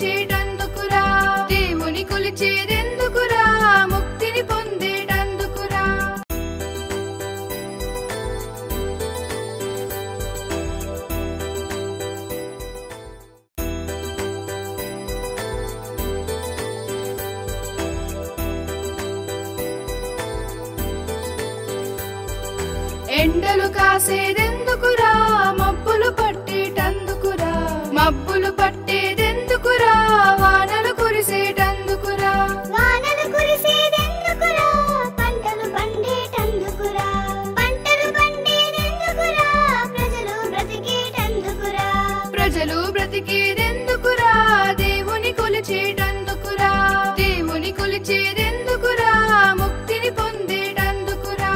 కొలిచేటందుకురా దేవుని కొలిచేదెందుకురా ముక్తిని పొందేటందుకురా ఎండలు కాసేదెందుకురా మబ్బులు పట్టేటందుకురా మబ్బులు పట్టేదెందుకురా వానలు కురిసేటందుకురా వానలు కురిసేదెందుకురా పంటలు పండేటందుకురా పంటలు పండేదెందుకురా ప్రజలు బ్రతికేటందుకురా ప్రజలు బ్రతికేదెందుకురా దేవుని కొలిచేటందుకురా దేవుని కొలిచేదెందుకురా ముక్తిని పొందేటందుకురా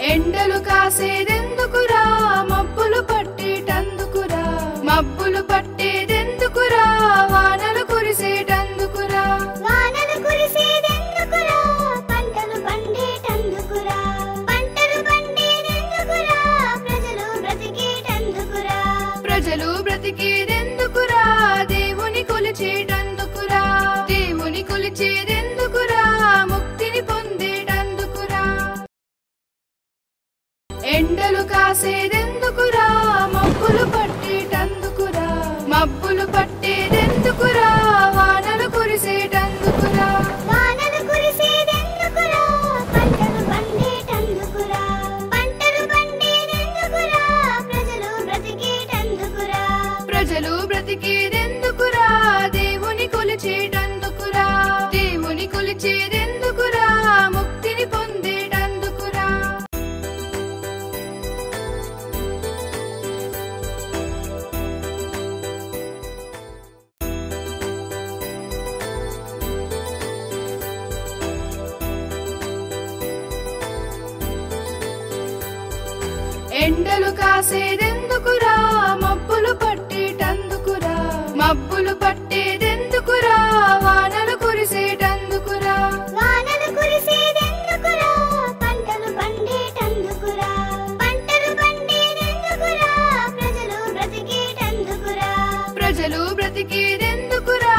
ఎండలు కాసేదెందుకురా మబ్బులు పట్టేటందుకురా మబ్బులు పట్టేదెందుకురా వానలు కురిసేటందుకురా వానలు కురిసేదెందుకురా పంటలు పండేటందుకురా పంటలు పండేదెందుకురా ప్రజలు బ్రతికేటందుకురా ప్రజలు బ్రతికేదెందుకురా దేవుని కొలిచేటందుకురా దేవుని కొలిచేదెందుకురా ముక్తిని పొందేటందుకురా ఎండలు కాసేదెందుకురా మబ్బులు పట్టేటందుకురా మబ్బులు పట్టేదెందుకురా వానలు కురిసేటందుకురా వానలు కురిసేదెందుకురా పంటలు పండేటందుకురా పంటలు పండేదెందుకురా ప్రజలు బ్రతికేటందుకురా ప్రజలు బ్రతికేదెందుకురా దేవుని కొలిచేటందుకురా దేవుని కొలిచేదెందుకురా ముక్తిని పొందేటందుకురా ఎండలు కాసేదెందుకురా మబ్బులు పట్టేటందుకురా మబ్బులు పట్టేదెందుకురా వానలు కురిసేటందుకురా వానలు కురిసేదెందుకురా పంటలు పండేటందుకురా పంటలు పండేదెందుకురా ప్రజలు బ్రతికేటందుకురా ప్రజలు బ్రతికేదెందుకురా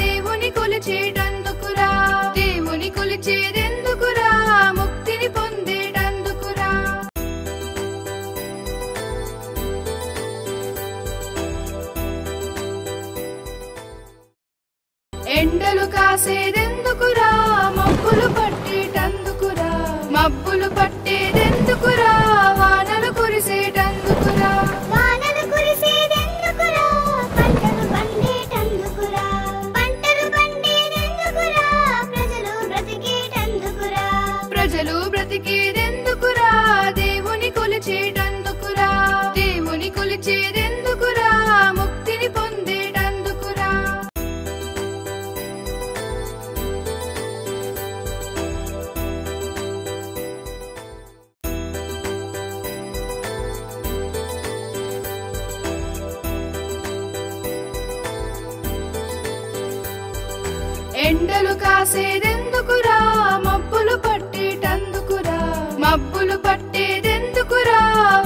దేవుని కొలిచేటందుకురా దేవుని కొలిచేదెందుకురా ముక్తిని పొందేటందుకురా ఎండలు కాసేదెందుకురా మబ్బులు పట్టేటందుకురా మబ్బులు పట్టేదెందుకురా వానలు కురిసేటందుకురా వానలు కురిసేదెందుకురా పంటలు పండేటందుకురా పంటలు పండేదెందుకురా ప్రజలు బ్రతికేటందుకురా ప్రజలు బ్రతికేదెందుకురా దేవుని కొలిచేటందుకురా దేవుని కొలిచేదెందుకురా ముక్తిని పొందేటందుకురా ఎండలు కాసేదెందుకురా మబ్బులు పట్టేటందుకురా మబ్బులు పట్టేదెందుకురా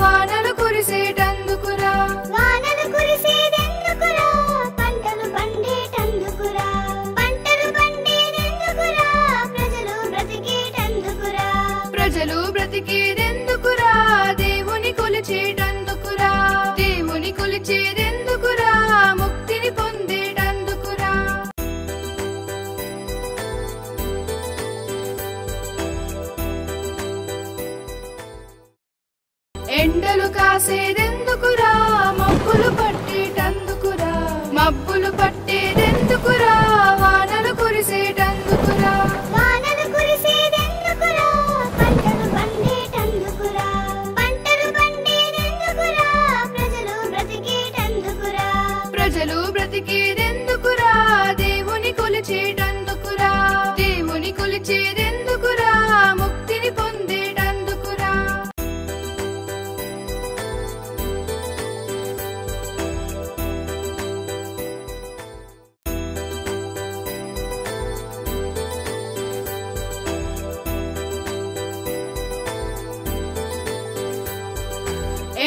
వానలు కురిసేటందుకురా వానలు కురిసేదెందుకురా పంటలు పండేటందుకురా పంటలు పండేదెందుకురా ప్రజలు బ్రతికేటందుకురా ప్రజలు బ్రతికేదెందుకురా దేవుని కొలిచేటందుకురా దేవుని కొలిచేదెందుకురా ముక్తిని పొందేటందుకురా ఎండలు కాసేదెందుకురా మబ్బులు పట్టేటందుకురా మబ్బులు పట్టేదెందుకురా వానలు కురిసేటందుకురా వానలు కురిసేదెందుకురా పంటలు పండేటందుకురా పంటలు పండేదెందుకురా ప్రజలు బ్రతికేటందుకురా ప్రజలు బ్రతికేదెందుకురా దేవుని కొలిచేటందుకురా దేవుని కొలిచేదెందుకురా ముక్తిని పొందేటందుకురా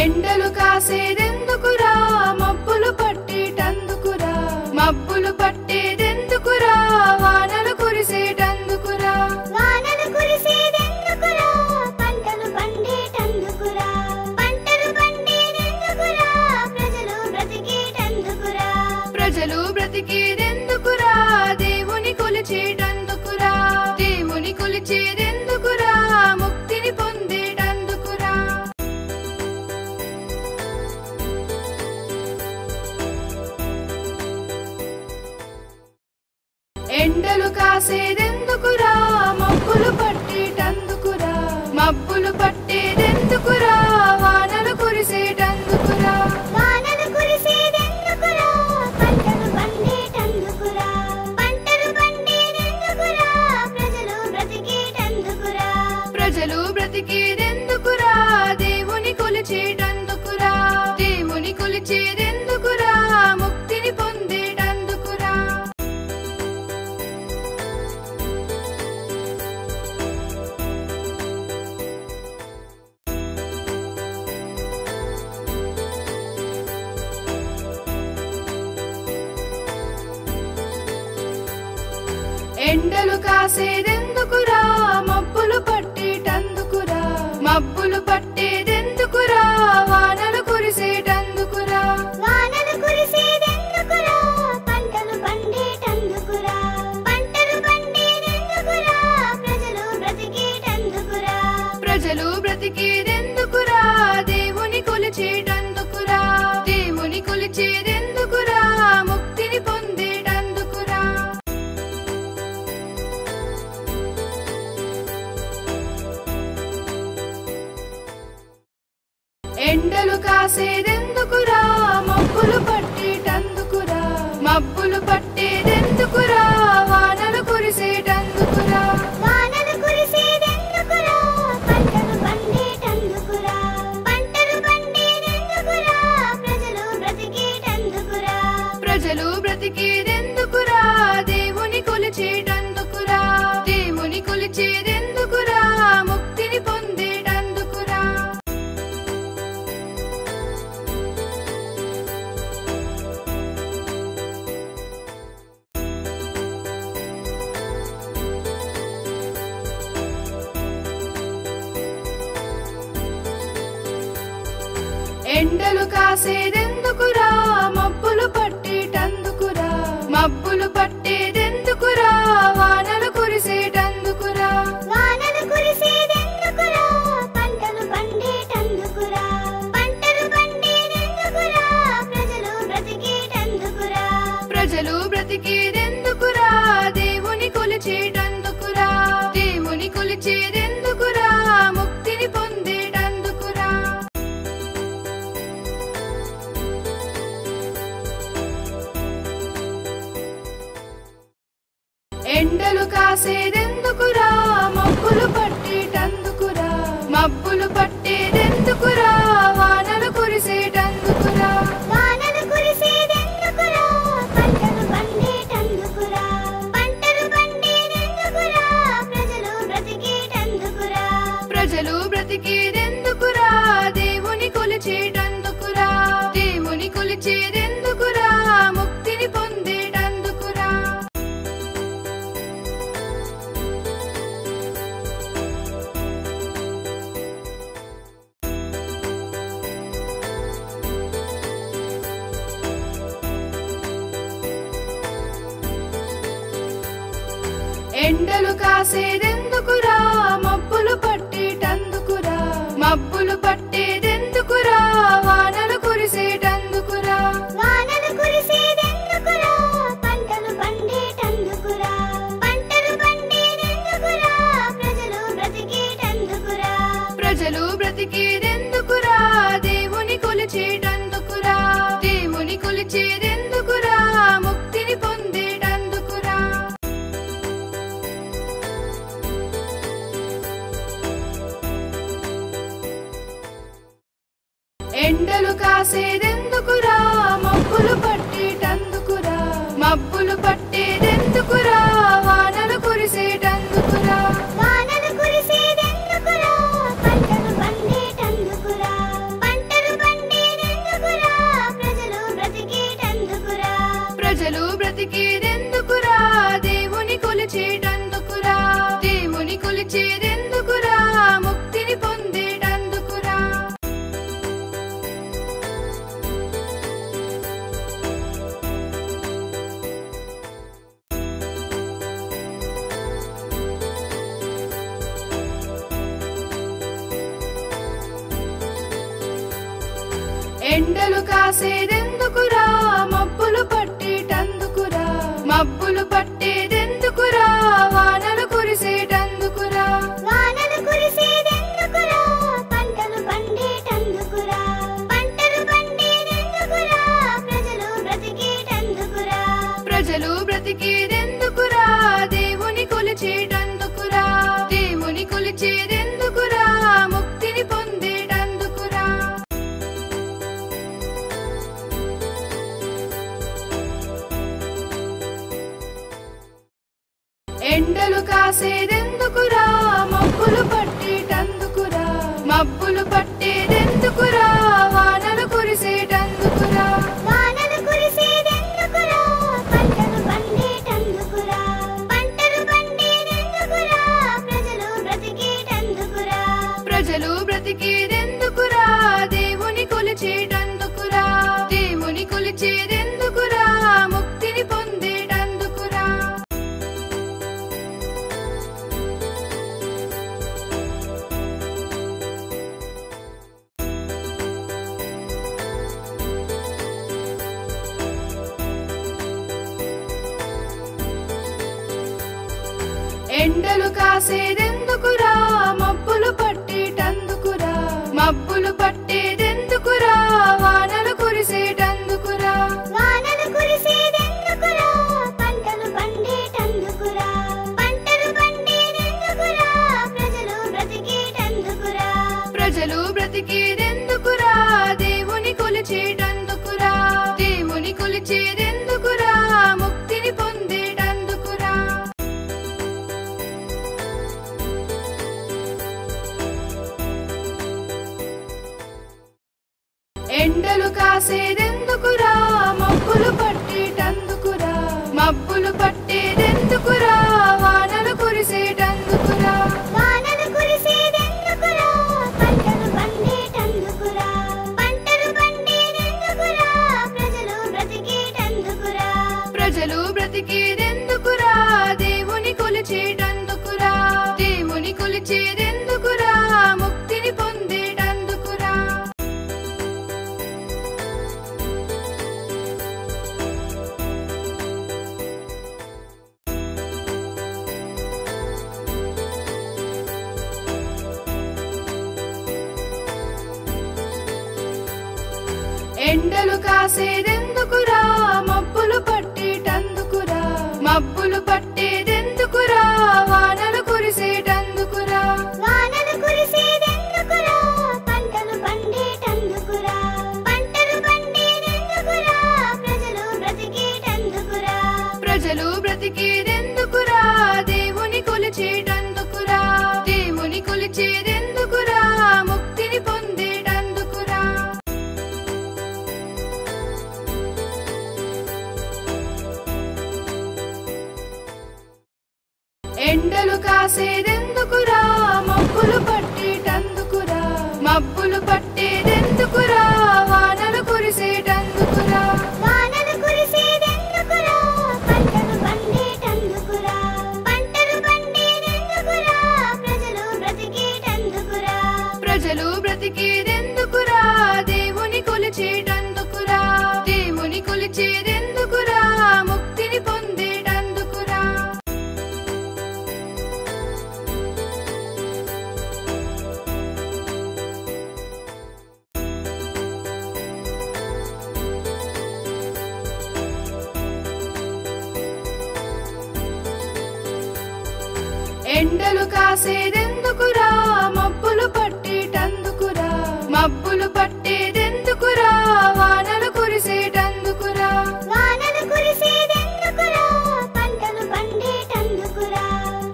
ఎండలు కాసేదెందుకురా మబ్బులు పట్టేటందుకురా మబ్బులు పట్టేదెందుకురా వానలు కురిసేటందుకురా వానలు కురిసేదెందుకురా పంటలు పండేటందుకురా పంటలు పండేదెందుకురా ప్రజలు బ్రతికేటందుకురా ప్రజలు బ్రతికేదెందుకురా దేవుని కొలిచేటందుకురా దేవుని కొలిచేదెందుకురా ముక్తిని పొందేటందుకురా ఎండలు కాసేదెందుకురా మబ్బులు పట్టేటందుకురా మబ్బులు పట్టేదెందుకురా వానలు కురిసేటందుకురా వానలు కురిసేదెందుకురా పంటలు పండేటందుకురా పంటలు పండేదెందుకురా ప్రజలు బ్రతికేటందుకురా ప్రజలు బ్రతికేదెందుకురా దేవుని కొలిచేటందుకురా దేవుని కొలిచేదెందుకురా ముక్తిని పొందేటందుకురా ఎండలు కాసేదెందుకురా మబ్బులు పట్టేటందుకురా మబ్బులు పట్టేదెందుకురా వానలు కురిసేటందుకురా వానలు కురిసేదెందుకురా పంటలు పండేటందుకురా పంటలు పండేదెందుకురా ప్రజలు బ్రతికేటందుకురా ప్రజలు బ్రతికేదెందుకురా దేవుని కొలిచేటందుకురా దేవుని కొలిచేదెందుకురా ముక్తిని పొందేటందుకురా ఎండలు కాసేదెందుకురా మబ్బులు పట్టేటందుకురా మబ్బులు పట్టేదెందుకురా వానలు కురిసేటందుకురా వానలు కురిసేదెందుకురా పంటలు పండేటందుకురా పంటలు పండేదెందుకురా ప్రజలు బ్రతికేటందుకురా ప్రజలు బ్రతికేదెందుకురా దేవుని కొలిచేటందుకురా దేవుని కొలిచేదెందుకురా ముక్తిని పొందేటందుకురా ఎండలు కాసేదెందుకురా మబ్బులు పట్టేటందుకురా మబ్బులు పట్టేదెందుకురా వానలు కురిసేటందుకురా వానలు కురిసేదెందుకురా పంటలు పండేటందుకురా పంటలు పండేదెందుకురా ప్రజలు బ్రతికేటందుకురా ప్రజలు బ్రతికేదెందుకురా దేవుని కొలిచేటందుకురా దేవుని కొలిచేదెందుకురా ముక్తిని పొందేటందుకురా ఎండలు కాసేదెందుకురా మబ్బులు పట్టేటందుకురా మబ్బులు పట్టేదెందుకురా వానలు కురిసేటందుకురా వానలు కురిసేదెందుకురా పంటలు పండేటందుకురా పంటలు పండేదెందుకురా ప్రజలు బ్రతికేటందుకురా ప్రజలు బ్రతికేదెందుకురా దేవుని కొలిచేటందుకురా దేవుని కొలిచేదెందుకురా ముక్తిని పొందేటందుకురా ఎండలు కాసేదెందుకురా మబ్బులు పట్టేటందుకురా మబ్బులు పట్టేదెందుకురా వానలు కురిసేటందుకురా వానలు కురిసేదెందుకురా పంటలు పండేటందుకురా పంటలు పండేదెందుకురా ప్రజలు బ్రతికేటందుకురా ప్రజలు బ్రతికేదెందుకురా దేవుని కొలిచేటందుకురా దేవుని కొలిచేదెందుకురా ముక్తిని పొందేటందుకురా ఎండలు కాసేదెందుకురా మబ్బులు పట్టేటందుకురా మబ్బులు పట్టేదెందుకురా వానలు కురిసేటందుకురా వానలు కురిసేదెందుకురా పంటలు పండేటందుకురా పంటలు ఎండలు కాసేదెందుకురా మబ్బులు పట్టేటందుకురా మబ్బులు పట్టేదెందుకురా వానలు కురిసేటందుకురా వానలు కురిసేదెందుకురా పంటలు పండేటందుకురా పంటలు పండేదెందుకురా ప్రజలు బ్రతికేటందుకురా ప్రజలు బ్రతికేదెందుకురా దేవుని కొలిచేటందుకురా దేవుని కొలిచేదెందుకురా ముక్తిని పొందేటందుకురా ఎండలు కాసేదెందుకురా మబ్బులు పట్టేటందుకురా మబ్బులు పట్టేదెందుకురా వానలు కురిసేటందుకురా వానలు కురిసేదెందుకురా పంటలు పండేటందుకురా పంటలు పండేదెందుకురా ప్రజలు బ్రతికేటందుకురా ప్రజలు బ్రతికేదెందుకురా దేవుని కొలిచేటందుకురా దేవుని కొలిచేదెందుకురా ముక్తిని పొందేటందుకురా ఎండలు కాసేదెందుకురా మబ్బులు పట్టేటందుకురా మబ్బులు పట్టేదెందుకురా వానలు కురిసేటందుకురా వానలు కురిసేదెందుకురా పంటలు పండేటందుకురా పంటలు పండేదెందుకురా ప్రజలు బ్రతికేటందుకురా ప్రజలు బ్రతికేదెందుకురా దేవుని కొలిచేటందుకురా దేవుని కొలిచేదెందుకురా ముక్తిని పొందేటందుకురా ఎండలు కాసేదెందుకురా మబ్బులు పట్టేటందుకురా మబ్బులు పట్టేదెందుకురా వానలు కురిసేటందుకురా వానలు కురిసేదెందుకురా పంటలు పండేటందుకురా పంటలు పండేదెందుకురా ప్రజలు బ్రతికేటందుకురా ప్రజలు బ్రతికేదెందుకురా దేవుని కొలిచేటందుకురా దేవుని కొలిచేదెందుకురా ముక్తిని పొందేటందుకురా ఎండలు కాసేదెందుకురా మబ్బులు పట్టేటందుకురా మబ్బులు పట్టేదెందుకురా వానలు కురిసేటందుకురా వానలు కురిసేదెందుకురా పంటలు పండేటందుకురా పంటలు పండేదెందుకురా ప్రజలు బ్రతికేటందుకురా ప్రజలు బ్రతికేదెందుకురా దేవుని కొలిచేటందుకురా దేవుని కొలిచేదెందుకురా ముక్తిని పొందేటందుకురా ఎండలు కాసేదెందుకురా మబ్బులు పట్టేటందుకురా మబ్బులు పట్టేదెందుకురా వానలు కురిసేటందుకురా వానలు కురిసేదెందుకురా పంటలు పండేటందుకురా పంటలు పండేదెందుకురా ప్రజలు బ్రతికేటందుకురా ప్రజలు బ్రతికేదెందుకురా దేవుని కొలిచేటందుకురా దేవుని కొలిచేదెందుకురా ముక్తిని పొందేటందుకురా ఎండలు కాసేదెందుకురా మబ్బులు పట్టేటందుకురా మబ్బులు పట్టేదెందుకురా వానలు కురిసేటందుకురా వానలు కురిసేదెందుకురా పంటలు పండేటందుకురా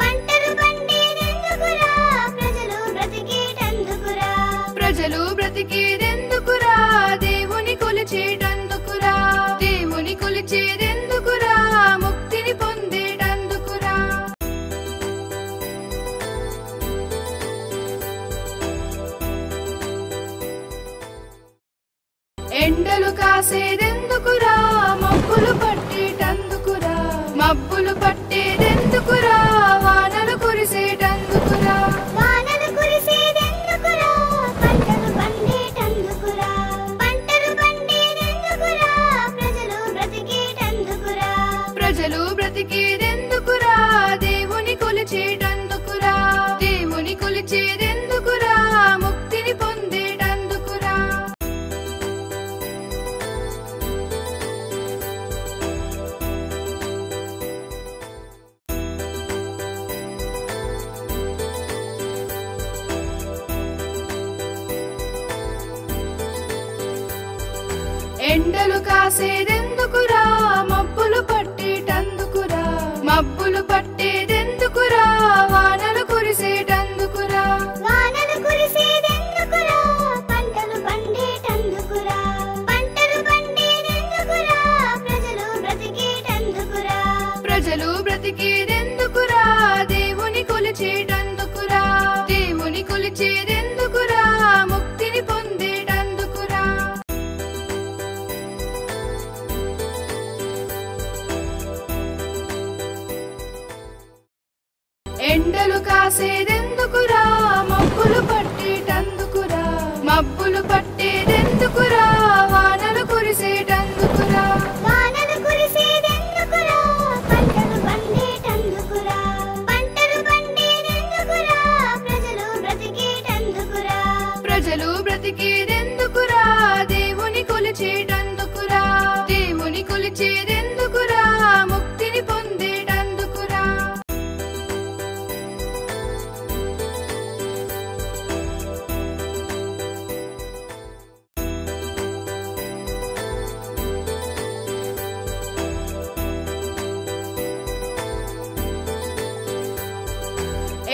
పంటలు పండేదెందుకురా ప్రజలు బ్రతికేటందుకురా ప్రజలు బ్రతికేదెందుకురా దేవుని కొలిచేటందుకురా దేవుని కొలిచేదెందుకురా ముక్తిని పొందేటందుకురా ఎండలు కాసేదెందుకురా మబ్బులు పట్టేటందుకురా మబ్బులు పట్టేదెందుకురా వానలు కురిసేటందుకురా వానలు కురిసేదెందుకురా పంటలు పండేటందుకురా పంటలు ఎండలు కాసేదెందుకురా మబ్బులు పట్టేటందుకురా మబ్బులు పట్టేదెందుకురా వానలు కురిసేటందుకురా వానలు కురిసేదెందుకురా పంటలు పండేటందుకురా పంటలు పండేదెందుకురా ప్రజలు బ్రతికేటందుకురా ప్రజలు బ్రతికేదెందుకురా దేవుని కొలిచేటందుకురా దేవుని కొలిచేదెందుకురా ముక్తిని పొందేటందుకురా ఎండలు కాసేదెందుకురా మబ్బులు పట్టేటందుకురా మబ్బులు పట్టేదెందుకురా వానలు కురిసేటందుకురా వానలు కురిసేదెందుకురా పంటలు పండేటందుకురా పంటలు పండేదెందుకురా ప్రజలు బ్రతికేటందుకురా ప్రజలు బ్రతికేదెందుకురా దేవుని కొలిచేటందుకురా దేవుని కొలిచేదెందుకురా ముక్తిని పొందేటందుకురా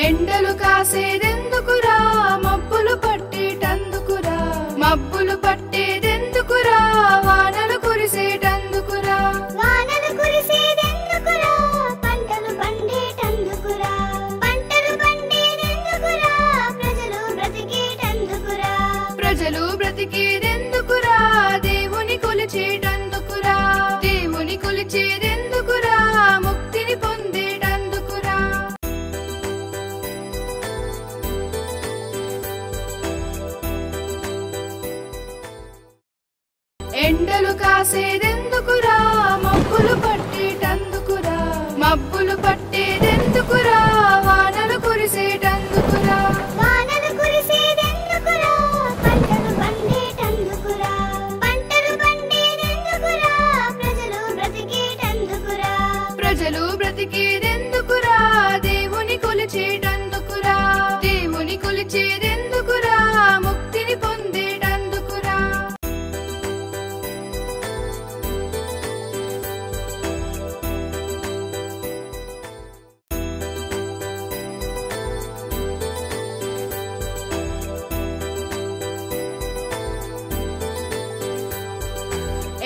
ఎండలు కాసేదెందుకురా మబ్బులు పట్టేటందుకురా మబ్బులు పట్టేదెందుకురా వానలు కురిసేటందుకురా వానలు కురిసేదెందుకురా పంటలు పండేటందుకురా పంటలు పండేదెందుకురా ప్రజలు బ్రతికేటందుకురా ప్రజలు బ్రతికేదెందుకురా దేవుని కొలిచేటందుకురా దేవుని కొలిచేదెందుకురా ముక్తిని పొందేటందుకురా ఎండలు కాసేదెందుకురా మబ్బులు పట్టేటందుకురా మబ్బులు పట్టేదెందుకురా వానలు కురిసేటందుకురా వానలు కురిసేదెందుకురా పంటలు పండేటందుకురా పంటలు పండేదెందుకురా ప్రజలు బ్రతికేటందుకురా ప్రజలు బ్రతికేదెందుకురా దేవుని కొలిచేటందుకురా దేవుని కొలిచేదెందుకురా ముక్తిని పొందేటందుకురా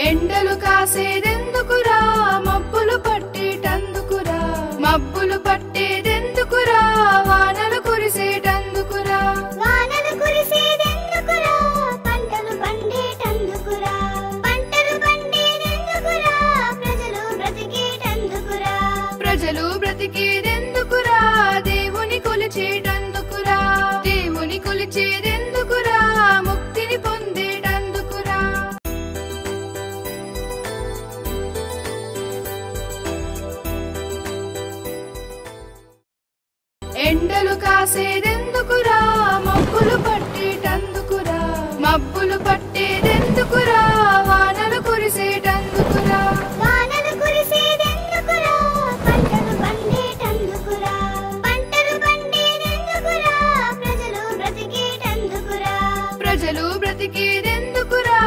ఎండలు కాసేదెందుకురా మబ్బులు పట్టేటందుకురా మబ్బులు పట్టేదెందుకురా వానలు కురిసేటందుకురా వానలు కురిసేదెందుకురా పంటలు పండేటందుకురా పంటలు పండేదెందుకురా ప్రజలు బ్రతికేటందుకురా ప్రజలు బ్రతికేదెందుకురా దేవుని కొలిచేటందుకురా దేవుని కొలిచేదెందుకురా ముక్తిని పొందేటందుకురా ఎండలు కాసేదెందుకురా మబ్బులు పట్టేటందుకురా మబ్బులు పట్టేదెందుకురా వానలు కురిసేటందుకురా వానలు కురిసేదెందుకురా పంటలు పండేటందుకురా పంటలు పండేదెందుకురా ప్రజలు బ్రతికేటందుకురా ప్రజలు బ్రతికేదెందుకురా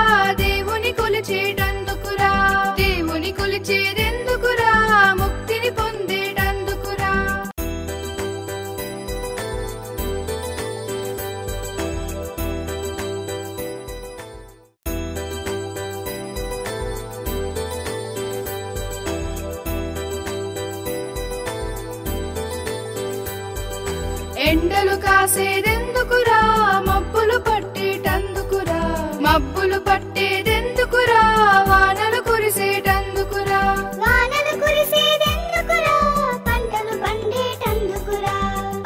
దేవుని కొలిచేటందుకురా దేవుని కొలిచేదెందుకురా ముక్తిని పొందేటందుకురా ఎండలు కాసేదెందుకురా మబ్బులు పట్టేటందుకురా మబ్బులు పట్టేదెందుకురా వానలు కురిసేటందుకురా వానలు కురిసేదెందుకురా పంటలు పండేటందుకురా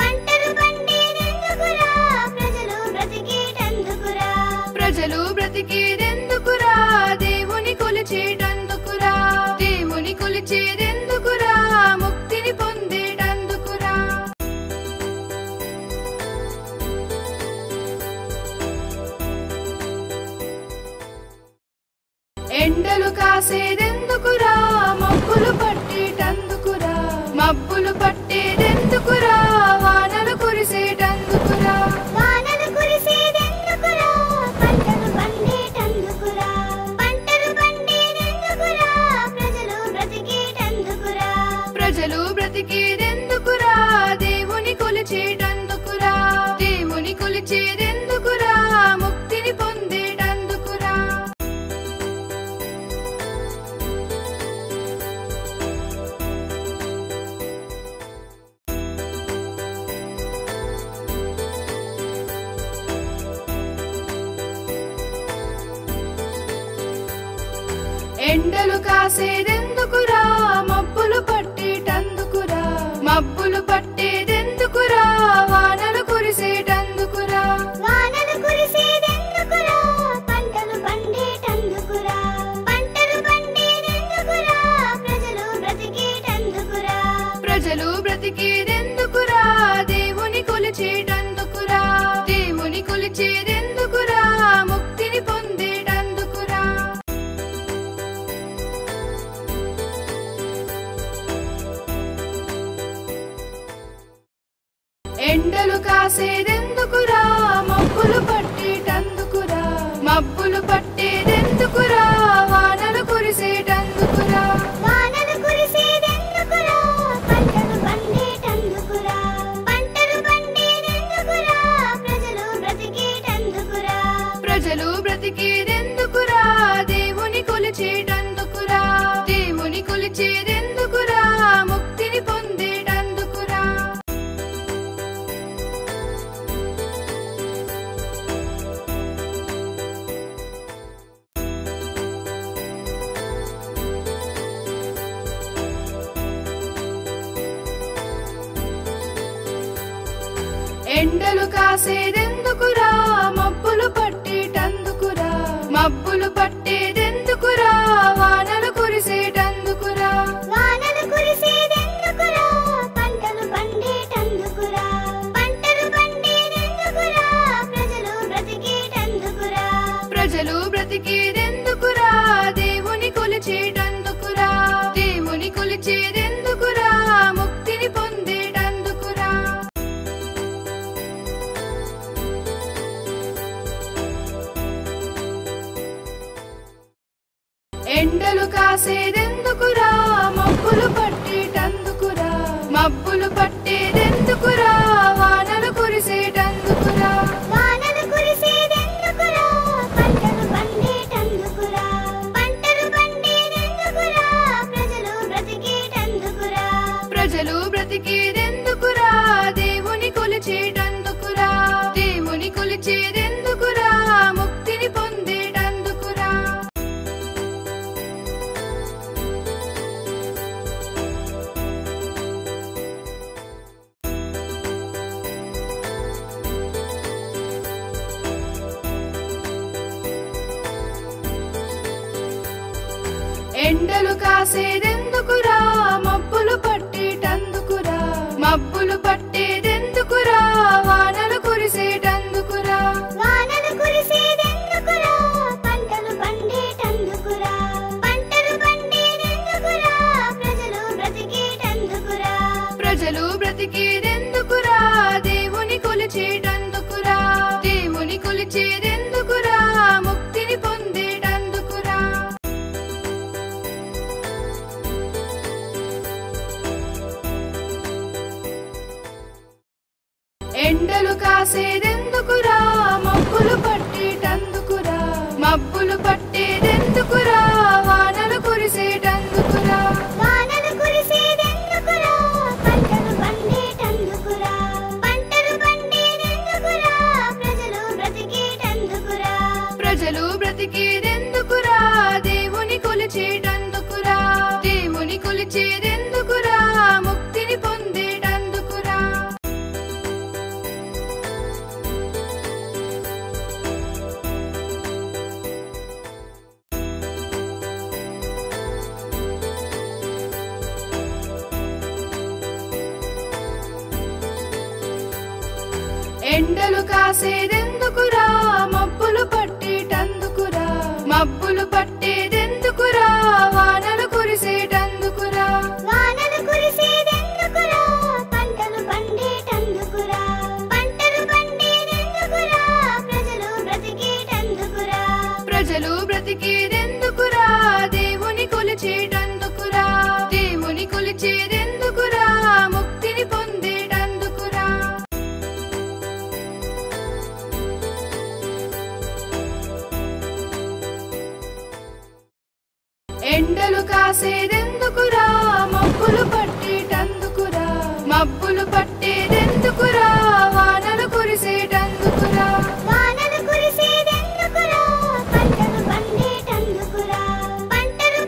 పంటలు పండేదెందుకురా ప్రజలు బ్రతికేటందుకురా ప్రజలు బ్రతికేదెందుకురా దేవుని కొలిచేటందుకురా దేవుని కొలిచేదెందుకురా ముక్తిని పొందేటందుకురా ఎండలు కాసేదెందుకురా మబ్బులు పట్టేటందుకురా మబ్బులు పట్టేదెందుకురా వానలు కురిసేటందుకురా వానలు కురిసేదెందుకురా పంటలు పండేటందుకురా పంటలు ఎండలు కాసేదెందుకురా మబ్బులు పట్టేటందుకురా మబ్బులు పట్టేదెందుకురా వానలు కురిసేటందుకురా వానలు కురిసేదెందుకురా పంటలు పండేటందుకురా పంటలు పండేదెందుకురా ప్రజలు బ్రతికేటందుకురా ప్రజలు బ్రతికేదెందుకురా దేవుని కొలిచేటందుకురా దేవుని కొలిచేదెందుకురా ముక్తిని పొందేటందుకురా ఎండలు కాసేదెందుకురా మబ్బులు పట్టేటందుకురా మబ్బులు పట్టేదెందుకురా వానలు కురిసేటందుకురా వానలు కురిసేదెందుకురా పంటలు పండేటందుకురా పంటలు పండేదెందుకురా ప్రజలు బ్రతికేటందుకురా ప్రజలు బ్రతికేదెందుకురా దేవుని కొలిచేటందుకురా దేవుని కొలిచేదెందుకురా ముక్తిని పొందేటందుకురా ఎండలు కాసేదెందుకురా మబ్బులు పట్టేటందుకురా మబ్బులు పట్టేదెందుకురా వానలు కురిసేటందుకురా వానలు కురిసేదెందుకురా పంటలు పండేటందుకురా పంటలు పండేదెందుకురా ప్రజలు బ్రతికేటందుకురా ప్రజలు బ్రతికేదెందుకురా దేవుని కొలిచేటందుకురా దేవుని కొలిచేదెందుకురా ముక్తిని పొందేటందుకురా ఎండలు కాసేదెందుకురా మబ్బులు పట్టేటందుకురా మబ్బులు పట్టేదెందుకురా వానలు కురిసేటందుకురా వానలు కురిసేదెందుకురా పంటలు పండేటందుకురా పంటలు పండేదెందుకురా ప్రజలు బ్రతికేటందుకురా ప్రజలు బ్రతికేదెందుకురా దేవుని కొలిచేటందుకురా దేవుని కొలిచేదెందుకురా ముక్తిని పొందేటందుకురా ఎండలు కాసేదెందుకురా మబ్బులు పట్టేటందుకురా మబ్బులు పట్టేదెందుకురా వానలు కురిసేటందుకురా వానలు కురిసేదెందుకురా పంటలు పండేటందుకురా పంటలు పండేదెందుకురా ప్రజలు బ్రతికేటందుకురా ప్రజలు బ్రతికేదెందుకురా దేవుని కొలిచేటందుకురా దేవుని కొలిచేదెందుకురా ముక్తిని పొందేటందుకురా ఎండలు కాసేదెందుకురా మబ్బులు పట్టేటందుకురా మబ్బులు పట్టేదెందుకురా వానలు కురిసేటందుకురా వానలు కురిసేదెందుకురా పంటలు పండేటందుకురా పంటలు పండేదెందుకురా ప్రజలు బ్రతికేటందుకురా ప్రజలు బ్రతికేదెందుకురా దేవుని కొలిచేటందుకురా దేవుని కొలిచేదెందుకురా ముక్తిని పొందేటందుకురా ఎండలు కాసేదెందుకురా మబ్బులు పట్టేటందుకురా మబ్బులు పట్టేదెందుకురా వానలు కురిసేటందుకురా వానలు కురిసేదెందుకురా పంటలు పండేటందుకురా పంటలు పండేదెందుకురా ప్రజలు బ్రతికేటందుకురా ప్రజలు బ్రతికేదెందుకురా దేవుని కొలిచేటందుకురా దేవుని కొలిచేదెందుకురా ముక్తిని పొందేటందుకురా ఎండలు కాసేదెందుకురా మబ్బులు పట్టేటందుకురా మబ్బులు పట్టేదెందుకురా వానలు కురిసేటందుకురా వానలు కురిసేదెందుకురా పంటలు పండేటందుకురా పంటలు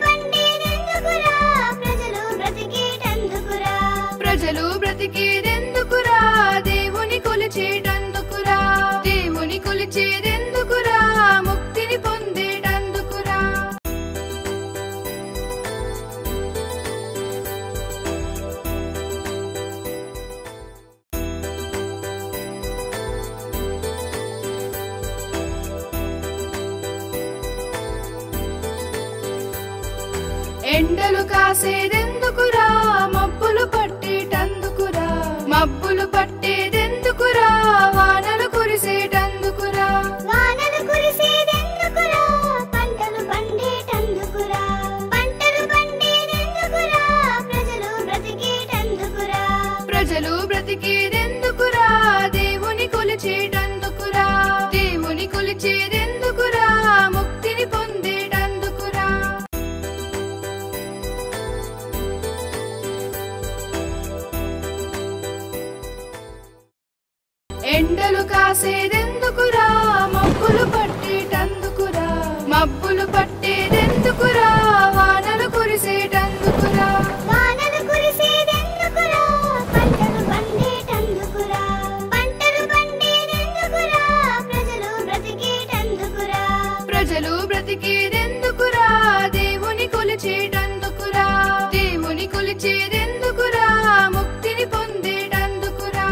ఎండలు కాసేదెందుకురా మబ్బులు పట్టేటందుకురా మబ్బులు పట్టేదెందుకురా వానలు కురిసేటందుకురా వానలు కురిసేదెందుకురా పంటలు పండేటందుకురా పంటలు పండేదెందుకురా ప్రజలు బ్రతికేటందుకురా ప్రజలు బ్రతికేదెందుకురా దేవుని కొలిచేటందుకురా దేవుని కొలిచేదెందుకురా ముక్తిని పొందేటందుకురా ఎండలు కాసేదెందుకురా మబ్బులు పట్టేటందుకురా మబ్బులు పట్టేదెందుకురా వానలు కురిసేటందుకురా వానలు కురిసేదెందుకురా పంటలు పండేటందుకురా పంటలు పండేదెందుకురా ప్రజలు బ్రతికేటందుకురా ప్రజలు బ్రతికేదెందుకురా దేవుని కొలిచేటందుకురా దేవుని కొలిచేదెందుకురా ముక్తిని పొందేటందుకురా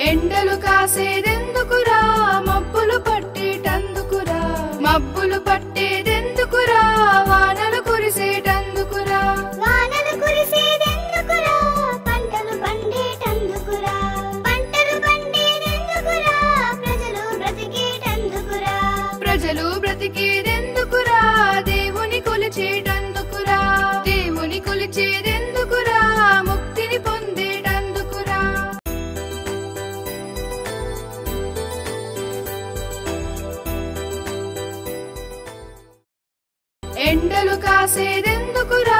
ఎండలు కాసేదెందుకురా మబ్బులు పట్టేటందుకురా మబ్బులు పట్టేదెందుకురా వానలు కురిసేటందుకురా వానలు కురిసేదెందుకురా పంటలు పండేటందుకురా పంటలు పండేదెందుకురా ప్రజలు బ్రతికేటందుకురా ప్రజలు బ్రతికేదెందుకురా దేవుని కొలిచేటందుకురా దేవుని కొలిచేదెందుకురా ముక్తిని పొందేటందుకురా ఎండలు కాసేదెందుకురా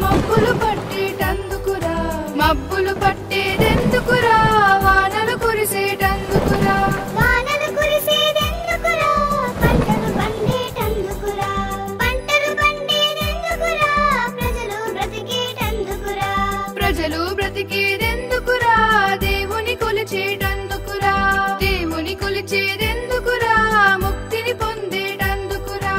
మబ్బులు పట్టేటందుకురా మబ్బులు పట్టేదెందుకురా వానలు కురిసేటందుకురా వానలు కురిసేదెందుకురా పంటలు పండేటందుకురా పంటలు పండేదెందుకురా ప్రజలు బ్రతికేటందుకురా ప్రజలు బ్రతికేదెందుకురా దేవుని కొలిచేటందుకురా దేవుని కొలిచేదెందుకురా ముక్తిని పొందేటందుకురా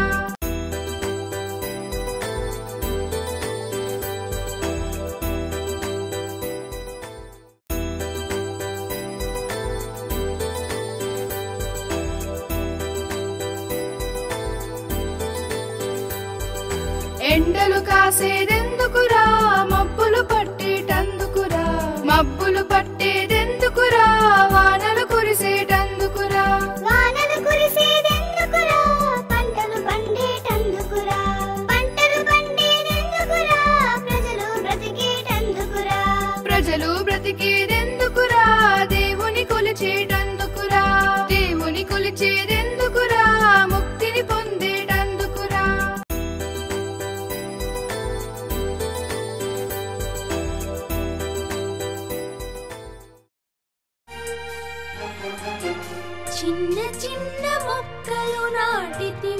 ఎండలు కాసేదెందుకురా మబ్బులు పట్టేటందుకురా మబ్బులు పట్టేదెందుకురా వానలు కురిసేటందుకురా వానలు కురిసేదెందుకురా పంటలు పండేటందుకురా పంటలు పండేదెందుకురా ప్రజలు బ్రతికేటందుకురా ప్రజలు బ్రతికేదెందుకురా దేవుని కొలిచేటందుకురా దేవుని కొలిచేదెందుకురా ముక్తిని పొందేటందుకురా చిన్న చిన్న మొక్కలు నాటితే